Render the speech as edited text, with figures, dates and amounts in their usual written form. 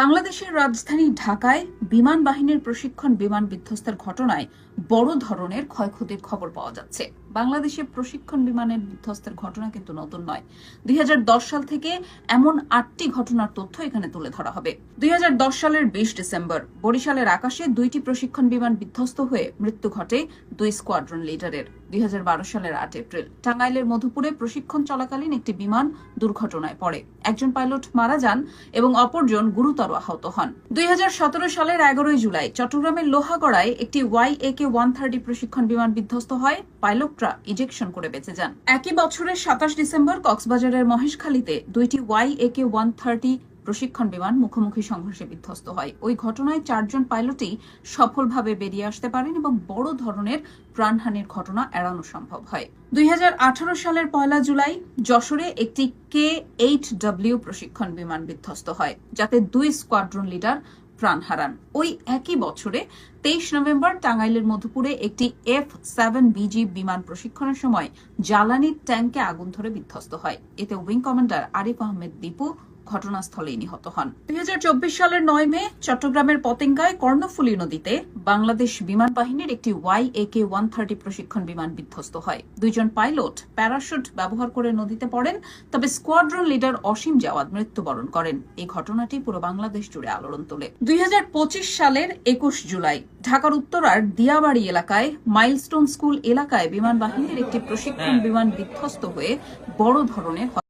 বাংলাদেশের রাজধানী ঢাকায় বিমান বাহিনীর প্রশিক্ষণ বিমান বিধ্বস্তের ঘটনায় বড় ধরনের ক্ষয়ক্ষতির খবর পাওয়া যাচ্ছে। বাংলাদেশে প্রশিক্ষণ বিমানের বিধ্বস্তের ঘটনা কিন্তু নতুন নয়। 2010 সাল থেকে এমন 8টি ঘটনার তথ্য এখানে তুলে ধরা হবে। 2010 সালের 20 ডিসেম্বর বরিশালের আকাশে 2টি প্রশিক্ষণ বিমান বিধ্বস্ত হয়ে মৃত্যু ঘটে 2 স্কোয়াড্রন লিডারের। 2012 সালের 8 এপ্রিল টাঙ্গাইলের মধুপুরে প্রশিক্ষণ চলাকালীন একটি বিমান দুর্ঘটনায় পড়ে। একজন পাইলট মারা যান এবং অপরজন গুরুতর আহত হন। 2017 সালের 11 জুলাই চট্টগ্রামের লোহাগড়ায় একটি YAK-130 প্রশিক্ষণ বিমান বিধ্বস্ত হয়। পাইলটরা ইজেকশন করে বেঁচে যান। একই বছরের 27 ডিসেম্বর কক্সবাজারের মহেশখালীতে 2টি YAK-130 প্রশিক্ষণ বিমান মুখোমুখি সংঘর্ষে বিধ্বস্ত হয়। ওই ঘটনায় 4 জন পাইলটই সফলভাবে বেরিয়ে আসতে পারেন এবং বড় ধরনের প্রাণহানির ঘটনা এড়ানো সম্ভব হয়। 2018 সালের 1 জুলাই যশোরে একটি K-8W প্রশিক্ষণ বিমান বিধ্বস্ত হয়, যাতে 2 স্কোয়াড্রন লিডার প্রাণ হারান। ওই একই বছরে 23 নভেম্বর টাঙ্গাইলের মধুপুরে একটি F-7BG বিমান প্রশিক্ষণের সময় জ্বালানি ট্যাঙ্কে আগুন ধরে বিধ্বস্ত হয়। এতে উইং কমান্ডার আরিফ আহমেদ দীপু ঘটনাস্থলেই নিহত হন। 2024 সালের 9 মে চট্টগ্রামের পতেঙ্গায় কর্ণফুলী নদীতে বাংলাদেশ বিমান বাহিনীর একটি YAK-130 প্রশিক্ষণ বিমান বিধ্বস্ত হয়। 2 জন পাইলট প্যারাশুট ব্যবহার করে নদীতে পড়েন, তবে স্কোয়াড্রন লিডার অসীম জাওয়াদ মৃত্যুবরণ করেন। এই ঘটনাটি পুরো বাংলাদেশ জুড়ে আলোড়ন তোলে। 2025 সালের 21 জুলাই ঢাকার উত্তরার দিয়াবাড়ি এলাকায় মাইলস্টোন স্কুল এলাকায় বিমান বাহিনীর একটি প্রশিক্ষণ বিমান বিধ্বস্ত হয়ে বড় ধরনের